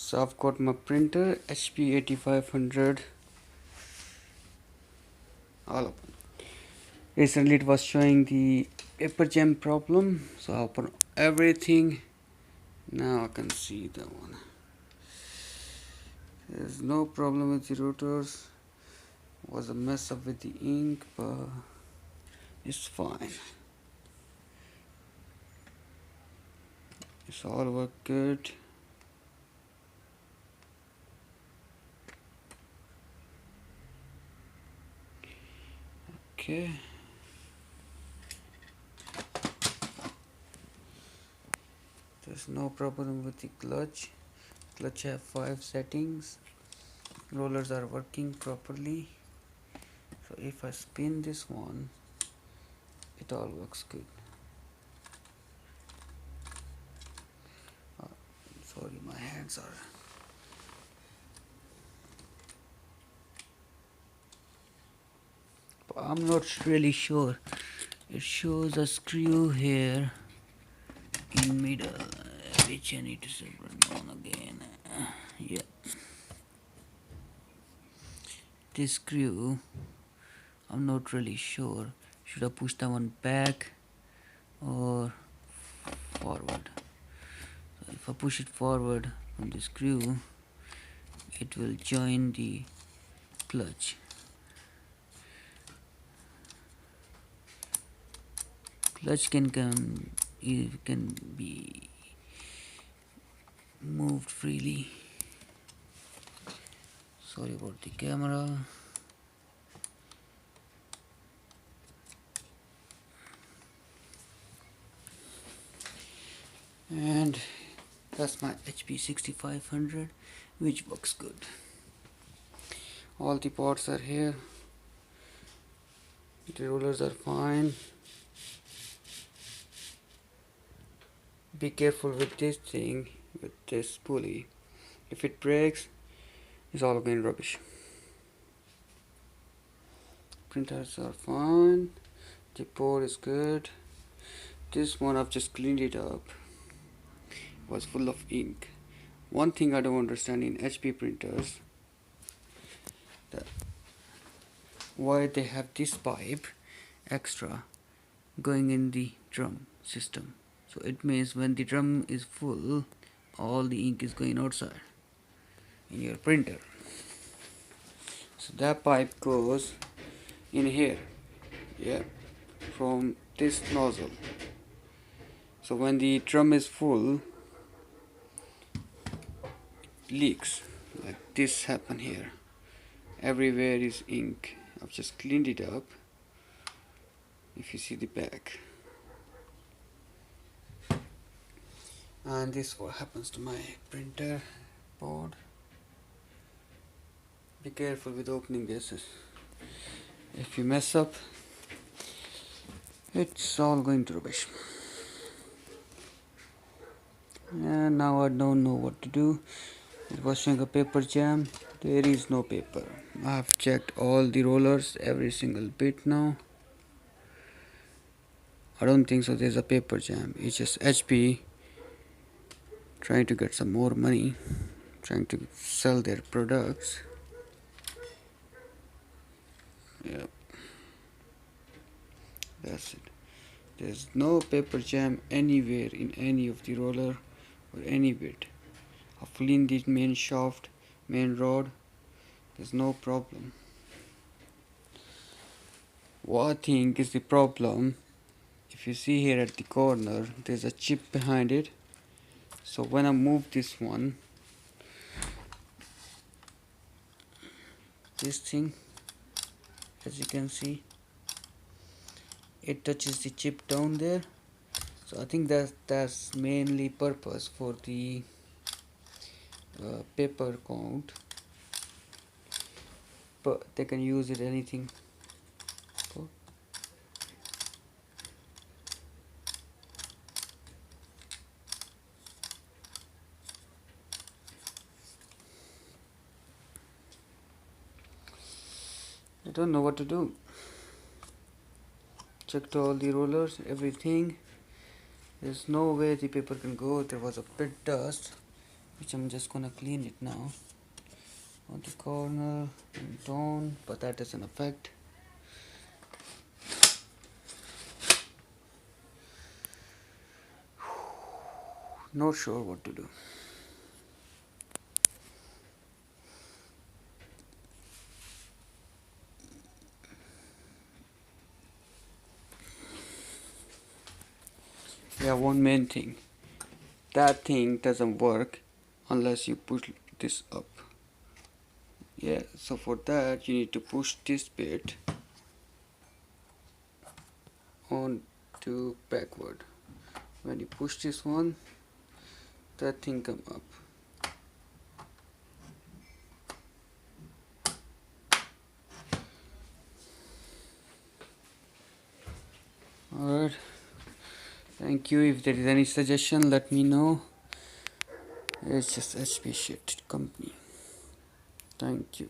So I've got my printer HP 8500 all open. Recently it was showing the paper jam problem, so I open everything. Now I can see the one. There's no problem with the rotors. Was a mess up with the ink, but it's fine. It's all work good. Okay. There's no problem with the clutch. Clutch have 5 settings. Rollers are working properly. So if I spin this one, it all works good. Sorry, my hands are. But I'm not really sure. It shows a screw here in middle, which I need to separate on again. Yeah. This screw, I'm not really sure. Should I push that one back or forward? So if I push it forward from the screw, it will join the clutch. Clutch can be moved freely. Sorry about the camera. And that's my HP 6500, which works good. All the parts are here. The rollers are fine. Be careful with this thing, with this pulley. If it breaks, it's all going rubbish. Printers are fine. The board is good. This one I've just cleaned it up. It was full of ink. One thing I don't understand in HP printers, that why they have this pipe extra going in the drum system. So it means when the drum is full, all the ink is going outside in your printer. So that pipe goes in here, yeah, from this nozzle. So when the drum is full, it leaks like this happen here. Everywhere is ink. I've just cleaned it up. If you see the back. And this is what happens to my printer board. Be careful with opening this. If you mess up, it's all going to rubbish. And now I don't know what to do. It was showing a paper jam. There is no paper. I have checked all the rollers, every single bit now. I don't think so there's a paper jam. It's just HP trying to get some more money, trying to sell their products. Yep, that's it. There's no paper jam anywhere in any of the roller or any bit. I've cleaned the main shaft, main rod. There's no problem. What I think is the problem, if you see here at the corner, there's a chip behind it. So when I move this one, this thing, as you can see, it touches the chip down there. So I think that's mainly purpose for the paper count, but they can use it anything for. I don't know what to do. Checked all the rollers, everything. There's no way the paper can go. There was a bit dust. which I'm just gonna clean it now on the corner and down, but that doesn't affect. Not sure what to do. Yeah, one main thing, that thing doesn't work unless you push this up. Yeah, so for that you need to push this bit on to backward. When you push this one, that thing come up. Alright, thank you. If there is any suggestion, let me know. It's just HP shit company. Thank you.